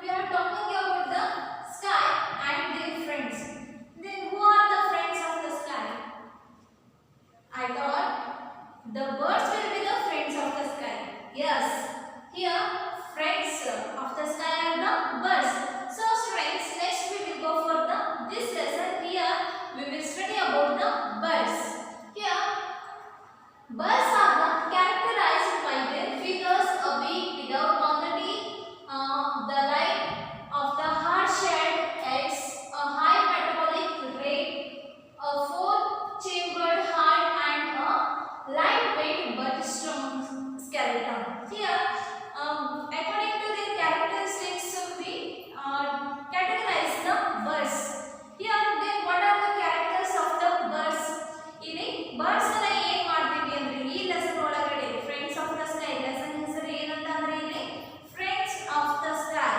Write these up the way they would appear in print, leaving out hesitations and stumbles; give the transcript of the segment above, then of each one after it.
we are talking about the sky and their friends. Then who are the friends of the sky? I thought the birds will be the friends of the sky. Yes, here friends of the sky are the birds. So friends, next we will go for the this lesson. Here we will study about the birds. Here birds are characterized by their feathers, a beak without on the teeth, the line of the hard-shelled eggs, a high metabolic rate, a four-chambered heart, and a lightweight but strong skeleton. Here, according to their characteristics, we categorize the birds. Here, then what are the characters of the birds? ಇಲ್ಲಿ birds ಅನ್ನ ಏನ್ ಮಾಡ್ತೀವಿ ಅಂದ್ರೆ ಈ lesson ಒಳಗಡೆ friends of the sky lesson ಹೆಸರು ಏನಂತ ಅಂದ್ರೆ ಇಲ್ಲಿ ಫ್ರೆಂಡ್ಸ್ ಆಫ್ ದ ಸ್ಕೈ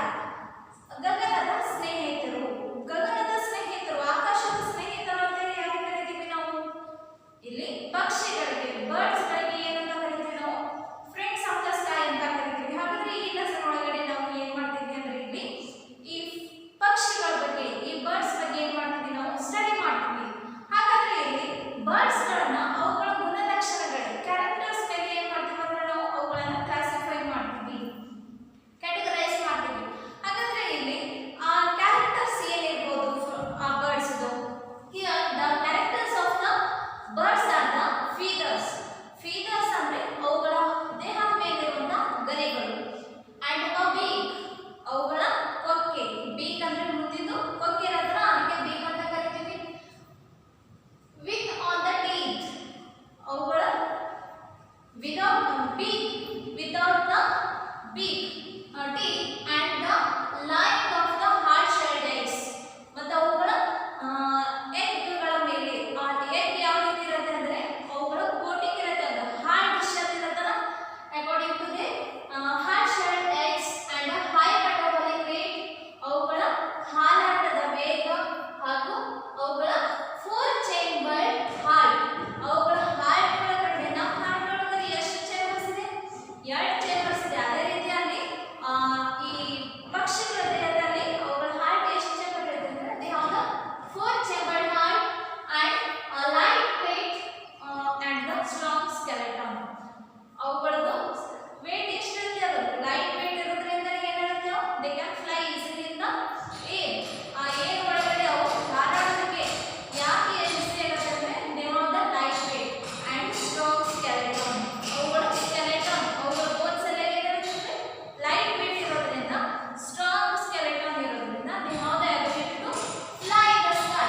ಗಗನದ ಸ್ನೇಹಿತರು. ಗಗನದ ಸ್ನೇಹಿತರು, ಆಕಾಶದ ಸ್ನೇಹಿತರು ಅಂತ ಯಾರು ಕರೀತೀವಿ ನಾವು? ಇಲ್ಲಿ ಪಕ್ಷಿಗಳಿಗೆ ಬರ್ಡ್ಸ್ ಗಳಿಗೆ ಏನಂತ ಕರೀತೀವಿ ನಾವು? ಫ್ರೆಂಡ್ಸ್ ಆಫ್ ದ ಸ್ಕೈ ಅಂತ ಕರೀತೀವಿ. ಹಾಗಾದ್ರೆ ಈ ಲೆಸನ್ ಒಳಗಡೆ ನಾವು ಏನ್ ಮಾಡ್ತೀವಿ ಅಂದ್ರೆ ಇಲ್ಲಿ ಈ ಪಕ್ಷಿಗಳ ಬಗ್ಗೆ, ಈ ಬರ್ಡ್ಸ್ ಬಗ್ಗೆ ಏನ್ ಮಾಡ್ತೀವಿ ನಾವು ಸ್ಟಡಿ ಮಾಡ್ತೀವಿ. ಹಾಗಾದ್ರೆ ಇಲ್ಲಿ ಬರ್ಡ್ಸ್ ಗಳನ್ನ ಅವುಗಳ ಗುಣಲಕ್ಷಣಗಳು ಕ್ಯಾರೆಕ್ಟರ್ಸ್ ಮೇಲೆ ಏನ್ ಮಾಡ್ತೀವಿ ಅಂದ್ರೆ ನಾವು ಅವುಗಳನ್ನ ಕ್ಲಾಸಿಫೈ ಮಾಡ್ತೀವಿ, ಕ್ಯಾಟಗರೈಸ್ ಮಾಡ್ತೀವಿ. ಹಾಗಾದ್ರೆ ಇಲ್ಲಿ ಆ ಕ್ಯಾರೆಕ್ಟರ್ಸ್ ಏನಿರಬಹುದು ಆ ಬರ್ಡ್ಸ್ ದು? Here the characters of the birds are the feathers. Feathers ಅಂದ್ರೆ ಅವುಗಳ ದೇಹದ ಮೇಲಿರುವಂತಹ ಗರಿಗಳು. ಅಂಡ್ ಅ ಬೀಕ್, ಅವುಗಳ ಕೊಕ್ಕೆ. ಬೀಕ್ ಅಂದ್ರೆ ಮುಂದಿದ್ದು ಕೊಕ್ಕೆ ಇರೋದ್ರ ಅದಕ್ಕೆ ಬೀಕ್ ಅಂತ ಕರಿತೀವಿ. ವಿತ್ ಆನ್ ದ ಟೀತ್, ಅವುಗಳ without beak, without the beak, teeth, and the line of the hard shelled eggs. ಮತ್ತು ಅವುಗಳ ಎಗ್ಗಳ ಮೇಲೆ ಆ ಎಗ್ ಯಾವ ರೀತಿ ಇರುತ್ತೆ ಅಂದ್ರೆ ಅವುಗಳ ಕೋಟಿಂಗ್ ಇರುತ್ತೆ, ಅದು ಹಾರ್ಡ್ ಶೆಲ್ ಇರುತ್ತಲ್ಲ. According to the hard shelled eggs and a high metabolic rate, ಅವುಗಳ ಹಾರಾಟದ ವೇಗ ಹಾಗೂ ಅವುಗಳ four chambered heart, ಅವುಗಳ ಹಾರ್ಟ್ ಒಳಗಡೆ ನಮ್ಮ ಹಾರ್ಟ್ ಒಳಗಡೆ ಎಷ್ಟು ಚೇಂಬರ್ಸ್ ಇದೆ? 2 ಚೇಂಬರ್ಸ್ ಇದೆ. ಅದೇ ರೀತಿಯಾಗಿ ಈ ಪಕ್ಷಿಗಳ ದೇಹದಲ್ಲಿ ಅವುಗಳ ಹಾರ್ಟ್ ಎಷ್ಟು ಚೇಂಬರ್ ಇರುತ್ತೆ ಅಂದ್ರೆ they have the 4 chambered heart and a light weight and the strong skeleton. ಅವುಗಳದ್ದು weight ಎಷ್ಟು ಇರುತ್ತೆ? ಅದು ಲೈಟ್ weight ಇರೋದ್ರಿಂದ ಏನಾಗುತ್ತೆ? They can fly easily in the air. ಆ ಏರ್ ಒಳಗಡೆ ಅವು ಹಾರಾಡೋದಕ್ಕೆ ಯಾಕೆ ಈಸಿ ಇರುತ್ತೆ ಅಂದ್ರೆ they have the light weight and strong skeleton. ಅವುಗಳ skeleton, ಅವುಗಳ ಬೋನ್ಸ್ ಎಲ್ಲ ಏನಿರುತ್ತೆ? ಲೈಟ್ weight ಇರೋದ್ರಿಂದ, ಸ್ಟ್ರಾಂಗ್ skeleton ಇರೋದ್ರಿಂದ they have the ability to fly in the sky.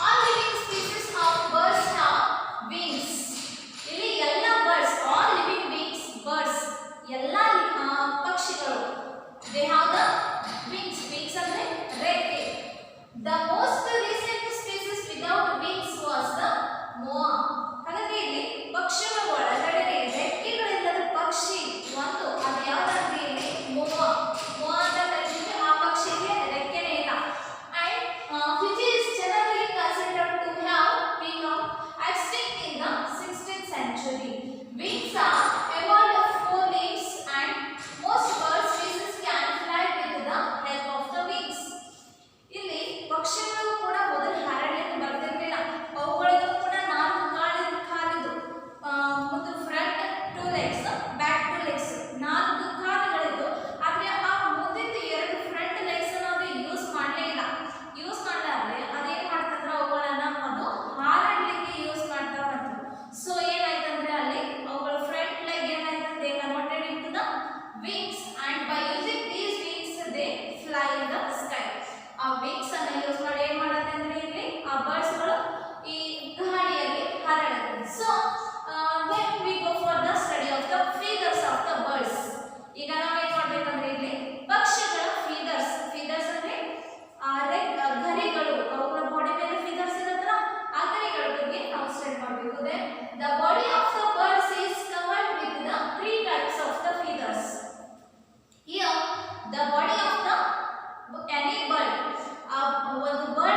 All living species of birds have wings. ಇಲ್ಲಿ ಎಲ್ಲ birds, all living beings, birds, ಎಲ್ಲ ಪಕ್ಷಿಗಳು they have the wings. Wings ಅಂದ್ರೆ ರೆಕ್ಕೆ. The most recent species without wings was the moa. ಹಾಗಾದ್ರೆ ಇಲ್ಲಿ ಪಕ್ಷಿಗಳ ಒಳಗಡೆ ರೆಕ್ಕೆಗಳಿಲ್ಲದ ಪಕ್ಷಿ ಒಂದು, ಅದು ಯಾವ್ದಂದ್ರೆ ಇಲ್ಲಿ moa. moa ಅಂತ ಕರೀತೀವಿ. ಆ ಪಕ್ಷಿಗೆ ರೆಕ್ಕೆನೇ ಇಲ್ಲ. And which is generally considered to have been extinct in the 16th century. Wings are evolved of 4 leaves and most bird species can fly with the help of the wings. ಇಲ್ಲಿ ಪಕ್ಷಿಗಳು ಕೂಡ ಮೊದಲು ಹಾರಾಡಲಿಕ್ಕೆ ಬರ್ತಿರ್ಲಿಲ್ಲ. ಅವುಗಳಿಗೂ ಕೂಡ 4 ಕಾಲಿದ್ದು, ಒಂದು ಫ್ರಂಟ್ 2 legs, ಬ್ಯಾಕ್ 2 legs, 4 ಕಾಲುಗಳಿದ್ದು. ಆದ್ರೆ ಆ ಮುಂದಿದ್ದು 2 ಫ್ರಂಟ್ ಲೆಗ್ಸ್ ಅನ್ನು ಅದು ಯೂಸ್ ಮಾಡಲೇ ಇಲ್ಲ. ಯೂಸ್ ಮಾಡಲಾರ್ದೆ ಅದೇನ್ ಮಾಡ್ತಂದ್ರೆ ಅವುಗಳನ್ನ ಅದು ಹಾರಾಡ್ಲಿಕ್ಕೆ ಯೂಸ್ ಮಾಡ್ತಾ ಬಂತು. ಸೊ ಏನಾಯ್ತಂದ್ರೆ ಅಲ್ಲಿ ಅವುಗಳ ಫ್ರಂಟ್ ಲೆಗ್ ಏನಾಯ್ತು? They converted into the wings and by using these wings they fly in the sky. ಆ wings ಅನ್ನು ಯೂಸ್ ಮಾಡಿ ಏನ್ ಮಾಡುತ್ತೆ ಅಂದ್ರೆ ಇಲ್ಲಿ ಆ ಬರ್ಡ್ಸ್ ಗಳು ಈ ಗಾಳಿಯಲ್ಲಿ ಹಾರಾಡುತ್ತೆ. So then we go for the study of the feathers of the birds. ಈಗ ನಾವು ಏನ್ ಮಾಡ್ಬೇಕಂದ್ರೆ ಇಲ್ಲಿ ಪಕ್ಷಿಗಳ feathers. feathers ಅಂದ್ರೆ ಗರಿಗಳು, ಅವುಗಳ ಬಾಡಿ ಮೇಲೆ feathers ಇರುತ್ತಲ್ಲ, ಆ ಗರಿಗಳ ಬಗ್ಗೆ ನಾವು ಸ್ಟಡಿ ಮಾಡಬೇಕು. The body of the birds is covered with the 3 types of the feathers. Here the body of the any bird, ಒಂದು bird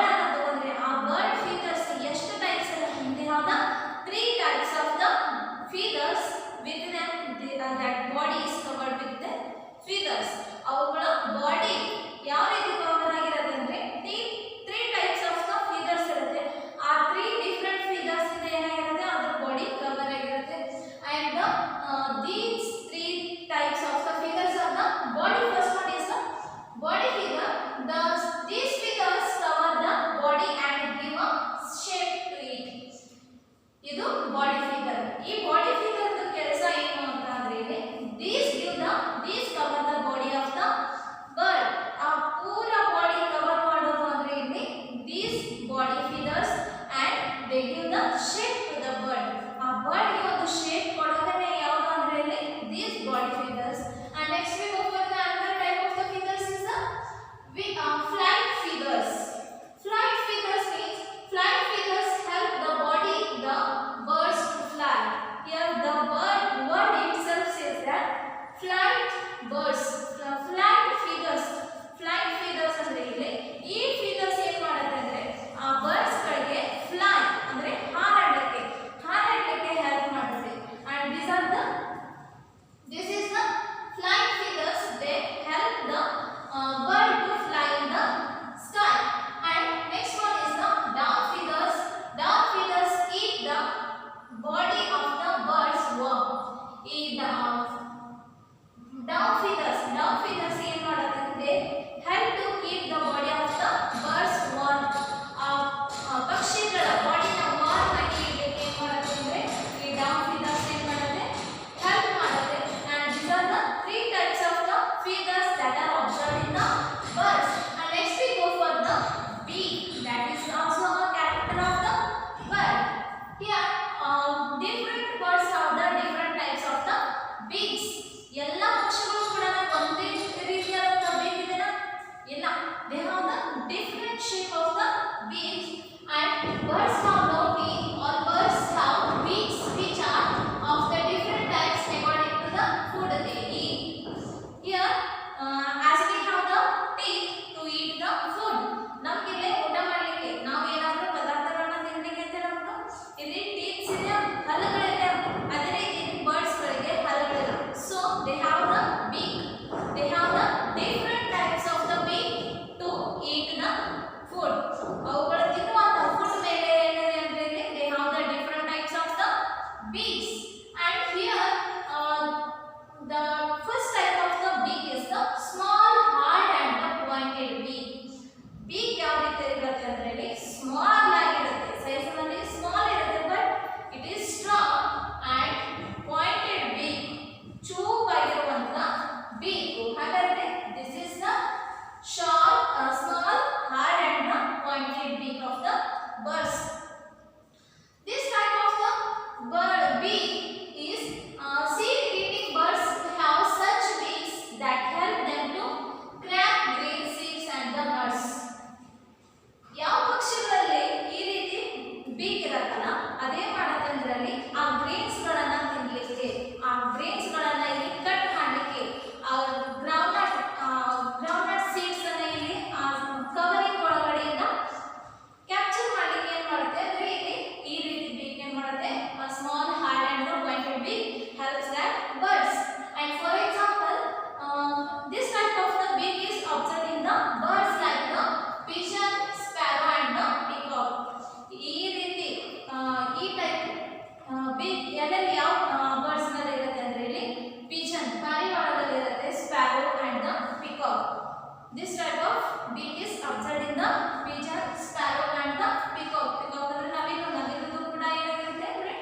This type of beak is observed in the pigeon, sparrow and the peacock. Peacock ಅಂದ್ರೆ ನವಿಲು, ನವಿಲುದು ಕೂಡ ಏನಾಗಿರುತ್ತೆ ಅಂದ್ರೆ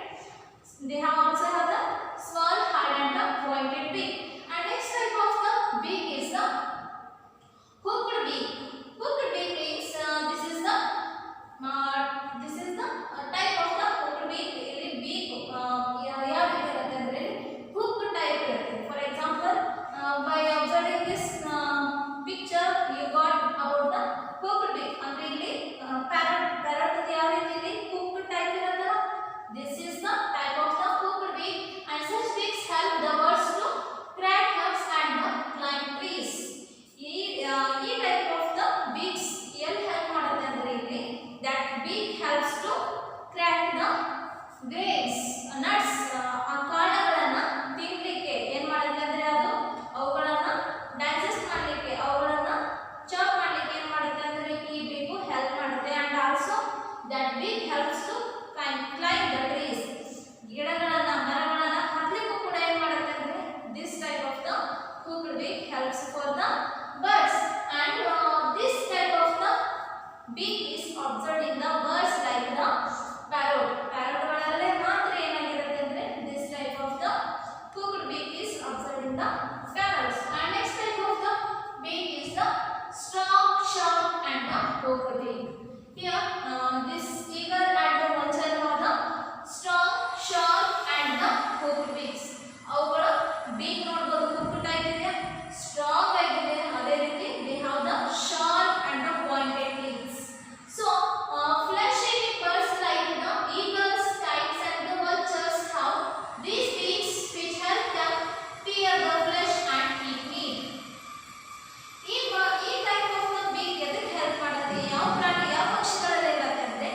they have also have the small hard and the pointed beak. And next type of the beak is the hooked beak. Hooked beak means this is the type of the hooked beak. ಇಲ್ಲಿ beak ಯಾವ ರೀತಿ ಇರುತ್ತೆ ಅಂದ್ರೆ hook type ಇರುತ್ತೆ. For example, by observing this picture you got about the hooked beak. ಅಂದ್ರೆ ಇಲ್ಲಿ parrot ಯಾವ ರೀತಿ ಇಲ್ಲಿ hook type ಇರುತ್ತಲ್ಲ, this is the type of the hooked beak. And such beaks help the birds to crack nuts and climb trees. ಈ type of the beaks ಎಲ್ಲಿ help ಮಾಡುತ್ತೆ ಅಂದ್ರೆ ಇಲ್ಲಿ that beak helps to crack the grapes, nuts, ಆ ಕಾಳುಗಳನ್ನ ತಿನ್ನಲಿಕ್ಕೆ ಏನ್ ಮಾಡುತ್ತೆ ಅಂದ್ರೆ ಅದು ಅವುಗಳನ್ನ ಡೈಜೆಸ್ಟ್ ಮಾಡಲಿಕ್ಕೆ, ಅವುಗಳನ್ನ ಚಾಪ್ ಮಾಡಲಿಕ್ಕೆ ಏನ್ ಮಾಡುತ್ತೆ ಅಂದ್ರೆ ಈ beak ಹೆಲ್ಪ್ ಮಾಡುತ್ತೆ. And also that beak helps to climb the trees. ಗಿಡಗಳನ್ನ ಮರಗಳನ್ನ ಹತ್ತಲಿಕ್ಕೂ ಕೂಡ ಏನ್ ಮಾಡುತ್ತೆ ಅಂದ್ರೆ this type of the hooked beak helps for the birds. And this type of the beak is observed in the birds like the parrot. Parrotಗಳಲ್ಲೇ ಮಾತ್ರ ಏನಾಗಿರುತ್ತೆ ಅಂದ್ರೆ this type of the hooked beak is observed in the parrots. And next type of the beak is the strong, sharp and the hooked beak. Here this eagle and the vulture are the strong, sharp and the hooked beaks. ಅವುಗಳ beak ನೋಡಬಹುದು hooked type ಇದೆ, strong ಆಗಿದೆ, ಅದೇ ರೀತಿ they have the sharp and the pointed beaks. So flesh-eating birds like the eagles, kites and the vultures have these beaks which help them tear the flesh and eat meat. ಈ type of the beak ಎದಕ್ಕೆ help ಮಾಡುತ್ತೆ, ಯಾವ ಪ್ರಾಣಿ ಯಾವ ಪಕ್ಷಿಗಳಲ್ಲಿ ಇರುತ್ತೆ ಅಂದ್ರೆ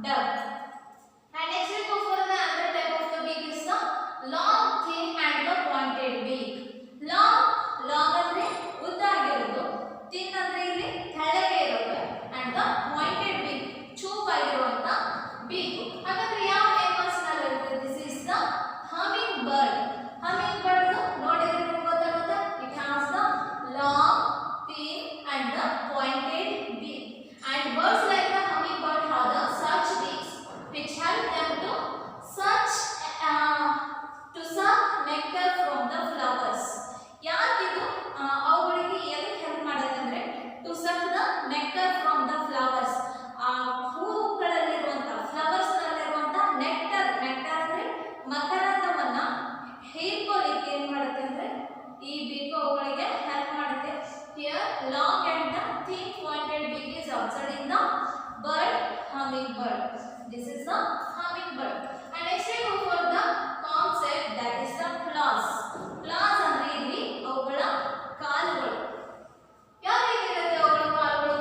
duck. And next we go for the other type of the beak is the long, thin and the pointed beak. Long ಅಂದ್ರೆ ಉದ್ದ ಆಗಿರೋದು, thin ಅಂದ್ರೆ ಇಲ್ಲಿ ತೆಳ್ಳಗೆ ಇರೋದು, and the pointed beak ಚೂಪಾಗಿರುವಂತ beak. ಹಾಗಾದ್ರೆ ಯಾವ animals ನಲ್ಲಿ ಇರುತ್ತೆ? This is the hummingbird. Hummingbird ನೋಡಿದ್ರೆ ನಿಮಗೆ ಗೊತ್ತಾಗುತ್ತೆ. It has the long, thin and the pointed beak. And birds like the hummingbird have the such beaks which help them to such suck nectar from the flowers. ಯಾಕಿದು ಅವುಗಳಿಗೆ ಏನಕ್ಕೆ help ಮಾಡುತ್ತೆ ಅಂದ್ರೆ to suck the nectar from the flowers. ಹೂಗಳಲ್ಲಿರುವಂತ flowers ನಲ್ಲಿರುವಂತ nectar ಅಂದ್ರೆ ಮಕರಂದವನ್ನ ಹೀರ್ಕೊಳ್ಳಿಕ್ಕೆ ಏನ್ ಮಾಡುತ್ತೆ ಅಂದ್ರೆ ಈ ಬೀಕ್ ಅವುಗಳಿಗೆ ಹೆಲ್ಪ್ ಮಾಡುತ್ತೆ. Here long and the thin pointed beak is observed in the bird hummingbird. This is the hummingbird. And next we go for the concept that is the claws. Claws ಅಂದ್ರೆ ಇಲ್ಲಿ ಅವುಗಳ ಕಾಲುಗಳು. ಯಾವ ರೀತಿ ಇರುತ್ತೆ ಅವುಗಳ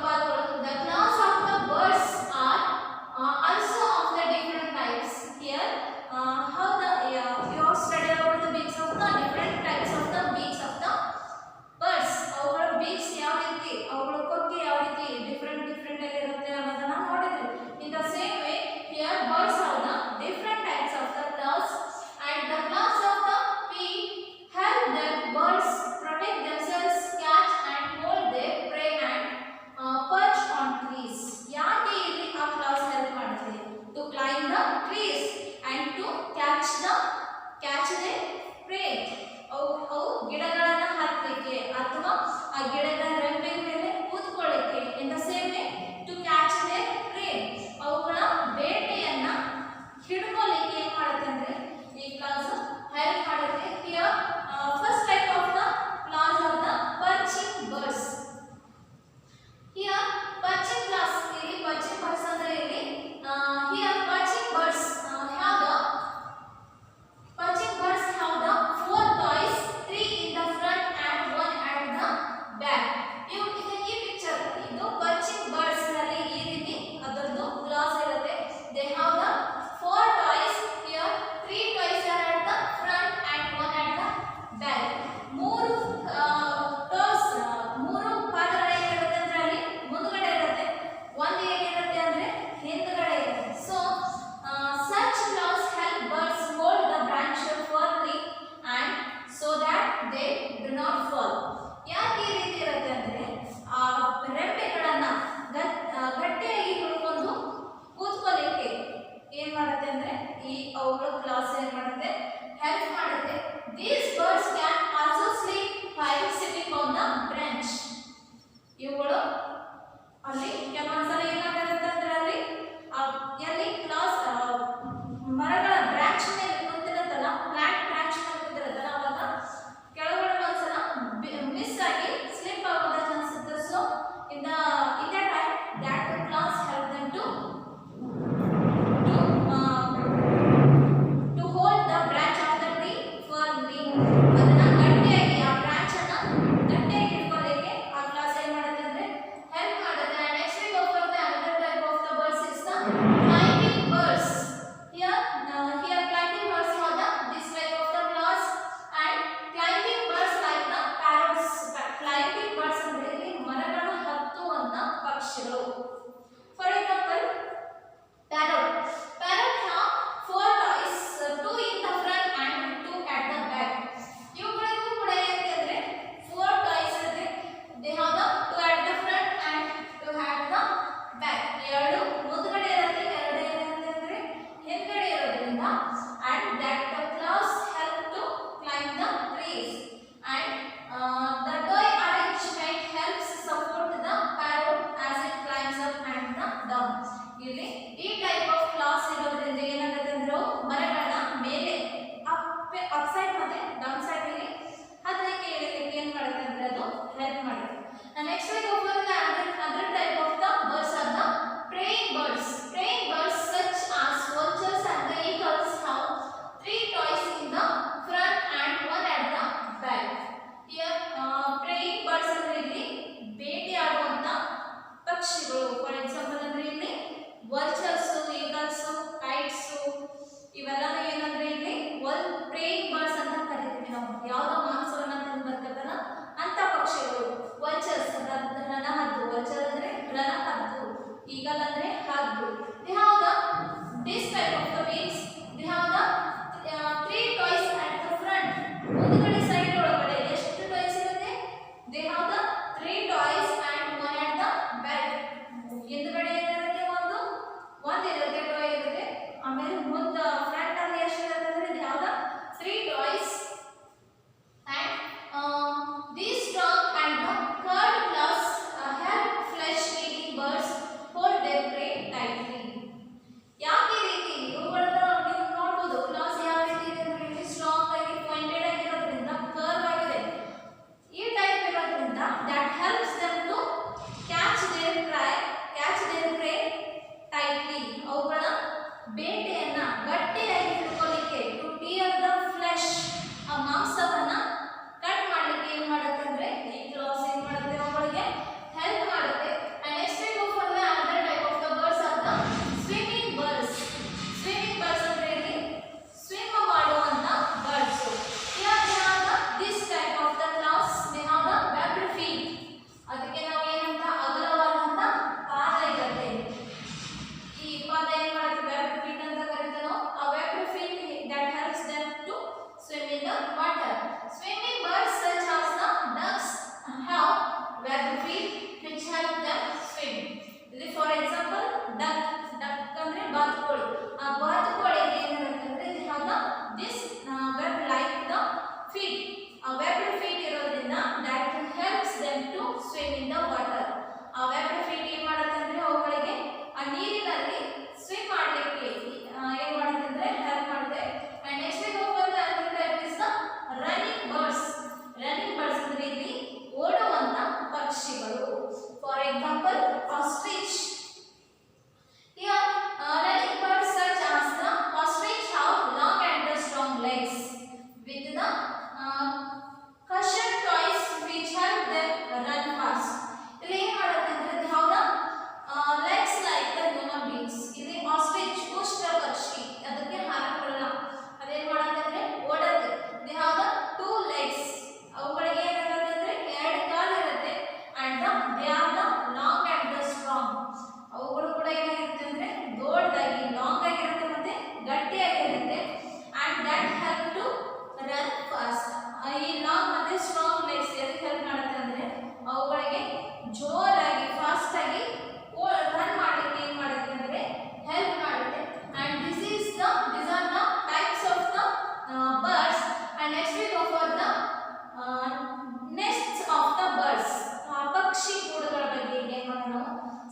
ಕಾಲುಗಳು? The claws of the birds are also of the different types. Here how the you have studied about the beaks of the different types of the beaks of the birds. ಅವುಗಳ beaks ಯಾವ ರೀತಿ, ಅವುಗಳ ಕೊಕ್ಕೆ ಯಾವ ರೀತಿ different ಆಗಿ ಇರುತ್ತೆ ಅನ್ನೋದನ್ನ ನೋಡಿದ್ವಿ. In the same way here birds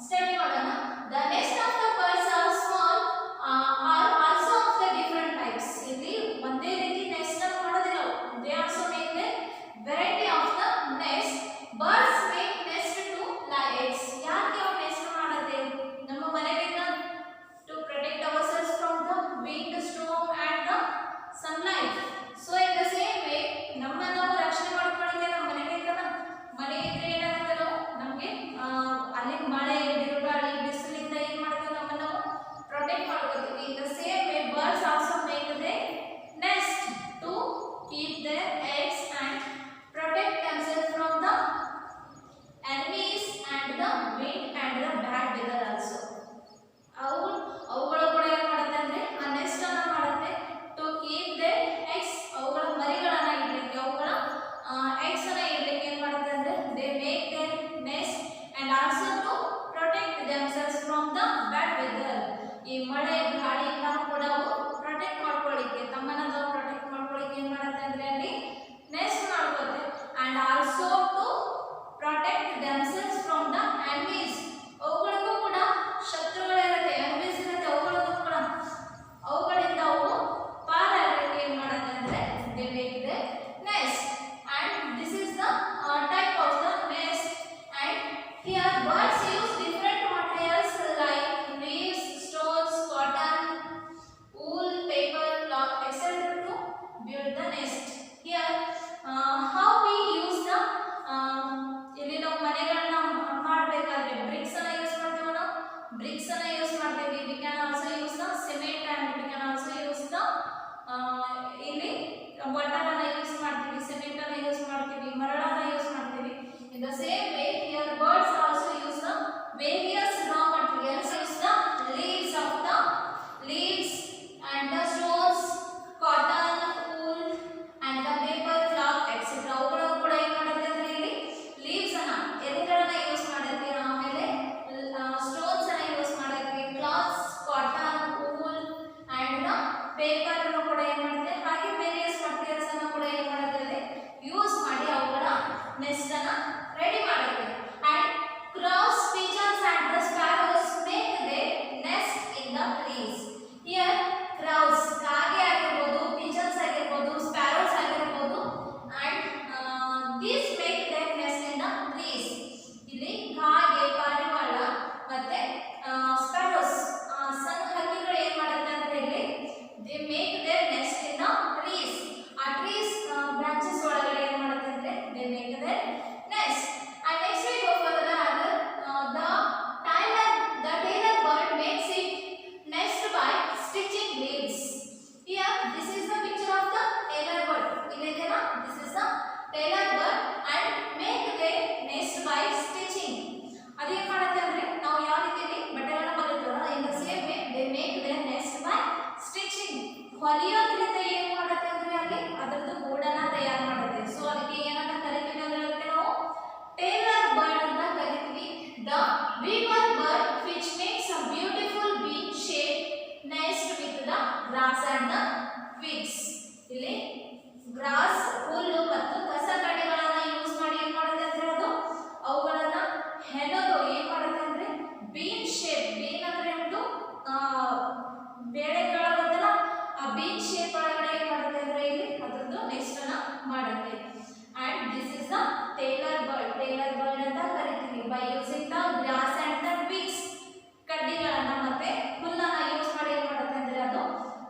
study ಮಾಡೋಣ. The nest of the birds are small are also of the different types. ಇಲ್ಲಿ ಒಂದೇ ರೀತಿ ನೆಸ್ಟ್ ಅನ್ನು ಮಾಡೋದಿಲ್ಲ. They also make the variety of the nest. Birds make nest to lay eggs. ಯಾಕೆ ಅವು nest ಮಾಡುತ್ತೆ? ನಮ್ಮ ಮನೆಯಿಂದ to protect ourselves from the wind, storm and the sunlight. So in the same way ನಮ್ಮನ್ನು ನಾವು ರಕ್ಷಣೆ ಮಾಡ್ಕೊಳ್ಳೋಕೆ ನಮ್ಮ ಮನೆ ಇದ್ರೆ ಏನಾಗುತ್ತೆ, ನಮಗೆ ಅಲ್ಲಿ ಮಳೆ, ಬಿರುಗಾಳಿ, ಬಿಸಿಲಿಂದ ಏನ್ ಮಾಡ್ತೀವಿ, ನಮ್ಮನ್ನು ನಾವು ಪ್ರೊಟೆಕ್ಟ್ ಮಾಡ್ಕೋತೀವಿ. In the same way birds also make they nest to keep their eggs and protect themselves from the enemies and the wind and the bad weather also. ಅವುಗಳು ಕೂಡ ಏನು ಮಾಡುತ್ತೆ ಅಂದ್ರೆ ಆ ನೆಸ್ಟ್ ಅನ್ನು ಮಾಡುತ್ತೆ ಟು ಕೀಪ್ ದೇರ್ eggs. ಅವುಗಳ ಮರಿಗಳನ್ನ ಇಡಲಿಕ್ಕೆ, ಅವುಗಳ eggs ಅನ್ನ ಇಡಲಿಕ್ಕೆ ಏನು ಮಾಡುತ್ತೆ ಅಂದ್ರೆ they make their nest and also to protect themselves from the bad weather. ಈ ಮಳೆ ಗಾಳಿಯಿಂದ ಕೂಡ ಅವು ಪ್ರೊಟೆಕ್ಟ್ ಮಾಡ್ಕೊಳ್ಳಿಕ್ಕೆ, ತಮ್ಮನ್ನ ತಾವು ಪ್ರೊಟೆಕ್ಟ್ ಮಾಡ್ಕೊಳ್ಳಿಕ್ಕೆ ಏನು ಮಾಡುತ್ತೆ ಅಂದ್ರೆ ಅಲ್ಲಿ next ಮಾಡ್ಕೋತೆ. and also to protect themselves from the enemies. ಅವುಗಳಿಗೂ ಕೂಡ ಶತ್ರುಗಳಿರುತ್ತೆ, enemies ಇರುತ್ತೆ. ಅವುಗಳಿಂದ ಅವು ಪಾರಾಗಲಿಕ್ಕೆ ಏನು ಮಾಡುತ್ತೆ ಅಂದ್ರೆ they make their nest. and this is the type of the nest. and here birds use different materials like leaves, stones, cotton, wool, paper, cloth, etc. to build the nest. Here how we use the ಇಲ್ಲಿ ನಾವು ಮನೆಗಳನ್ನ ಮಾಡಬೇಕಾದ್ರೆ BRICS ಅನ್ನ use ಮಾಡ್ತೀವಿ. ನಾವು BRICS ಅನ್ನ use ಮಾಡ್ತೀವಿ. we can also use the cement and we can also use the ಇಲ್ಲಿ water ಅನ್ನ ಯೂಸ್ ಮಾಡ್ತೀವಿ, ಸಿಮೆಂಟ್ ಅನ್ನ ಯೂಸ್ ಮಾಡ್ತೀವಿ, ಮರಳನ್ನ ಯೂಸ್ ಮಾಡ್ತೀವಿ. in the same way here birds also use the various raw materials. use the leaves and the stones, cotton, wool and the paper, cloth, etc. ಅವುಗಳು ಕೂಡ ಏನು ಮಾಡುತ್ತೆ ಅಂದ್ರೆ ಇಲ್ಲಿ ಲೀವ್ಸ್ ಅನ್ನ, ಎಲೆಗಳನ್ನ ಯೂಸ್ ಮಾಡುತ್ತೆ. ಆಮೇಲೆ ಸ್ಟೋನ್ಸ್ ಅನ್ನ ಯೂಸ್ ಮಾಡುತ್ತೆ, clothes, cotton, wool and the paper ಅನ್ನು ಕೂಡ ಏನು ಮಾಡುತ್ತೆ, ಹಾಗೆ ವೇರಿಯಸ್ ಮಟೀರಿಯಲ್ಸ್ ಅನ್ನು ಕೂಡ ಏನು ಮಾಡುತ್ತೆ ಯೂಸ್ ಮಾಡಿ ಅವುಗಳ ನೆಸ್ಟ್ ಅನ್ನ ರೆಡಿ ಮಾಡುತ್ತೆ. and crows, pigeons and the sparrows make their nest in the trees. here crows, ಕಾಗೆ ಆಗಿರಬಹುದು, pigeons ಆಗಿರಬಹುದು, sparrows ಆಗಿರಬಹುದು, and these make their nest in the trees. ಇಲ್ಲಿ ಕಾಗೆ, ಪಾರಿವಾಳ ಮತ್ತೆ ಸ್ಪ್ಯಾರೋಸ್, ಸಣ್ಣ ಹಕ್ಕಿಗಳು ಏನು ಮಾಡುತ್ತೆ ಅಂದ್ರೆ ಇಲ್ಲಿ they make their nest in the trees. ಆ trees branches ಒಳಗಡೆ ಏನು ಮಾಡುತ್ತೆ ಅಂದ್ರೆ they make their nest. and next we go for the other the tailor bird makes it nest by stitching leaves. here this is the picture of the tailor bird. ಇಲ್ಲಿದೆನಾ, this is the tailor bird and make their nest by stitching. ಅದೇನು ಮಾಡುತ್ತೆ ಅಂದ್ರೆ ನಾವು ಯಾವ ರೀತಿಯಲ್ಲಿ ಬಟ್ಟೆಗಳನ್ನ ಹೊಲಿತೀವಲ್ಲ, in the same way they make their nest by stitching. ಹೊಲಿಯೋದ್ರಿಂದ ಏನು ಮಾಡುತ್ತೆ ಅಂದ್ರೆ ಅಲ್ಲಿ ಅದರದ್ದು ಗೂಡನ್ನ ತಯಾರು ಮಾಡುತ್ತೆ. ಸೊ ಅದಕ್ಕೆ ಏನಂತ ಕರಿತೀವಿ ಅಂದ್ರೆ ನಾವು ಟೇಲರ್ ಬರ್ಡ್ ಅಂತ ಕರಿತೀವಿ. the weaver bird which makes a beautiful bean shaped nest with the grass and the twigs. ಇಲ್ಲಿ ಗ್ರಾಸ್, ಹುಲ್ಲು ಮತ್ತು ಕಸ ಕಡ್ಡಿಗಳನ್ನ ಯೂಸ್ ಮಾಡಿ ಏನು ಮಾಡುತ್ತೆ ಅಂದ್ರೆ ಅದು ಅವುಗಳನ್ನ ಹೆಣೆದು ಏನು ಮಾಡುತ್ತೆ ಅಂದ್ರೆ ಬೀನ್ ಶೇಪ್. ಬೀನ್ ಅಂದ್ರೆ ಒಂದು ಬೇಳೆಕಾಳು ಬದಲ ಆ ಬೀನ್ ಶೇಪ್ ಒಳಗಡೆ ಏನು ಮಾಡುತ್ತೆ ಅಂದ್ರೆ ಇಲ್ಲಿ ಅದರದ್ದು ನೆಸ್ಟ್ ಅನ್ನ ಮಾಡುತ್ತೆ. and this is the tailor bird. tailor bird ಅಂತ ಕರಿತೀವಿ. by using the grass and the twigs, ಕಡ್ಡಿಗಳನ್ನ ಮತ್ತೆ ಹುಲ್ಲನ್ನ ಯೂಸ್ ಮಾಡಿ ಏನು ಮಾಡುತ್ತೆ ಅಂದ್ರೆ ಅದು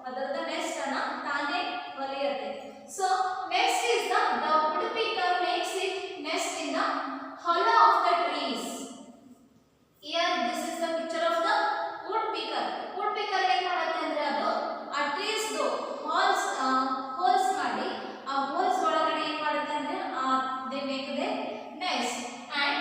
ಅದರದ್ದು ನೆಸ್ಟ್ ಅನ್ನ ತಾನೇ ಹೊಲಿಯುತ್ತೆ. so next is the woodpecker makes it nest in the hollow of the trees. here this is the picture of the woodpecker. woodpecker ಏನು ಮಾಡುತ್ತೆ ಅಂದ್ರೆ ಅದು ಆ ಟ್ರೀಸ್ ಹೋಲ್ಸ್ ಮಾಡಿ ಆ ಹೋಲ್ಸ್ ಒಳಗಡೆ ಏನು ಮಾಡುತ್ತೆ ಅಂದ್ರೆ they make their nest. and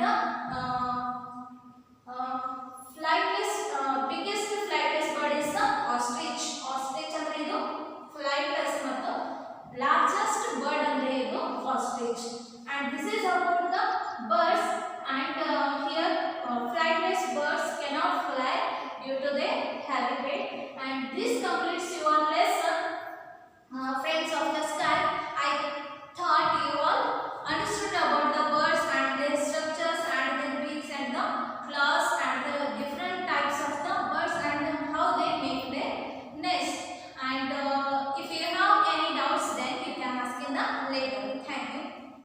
the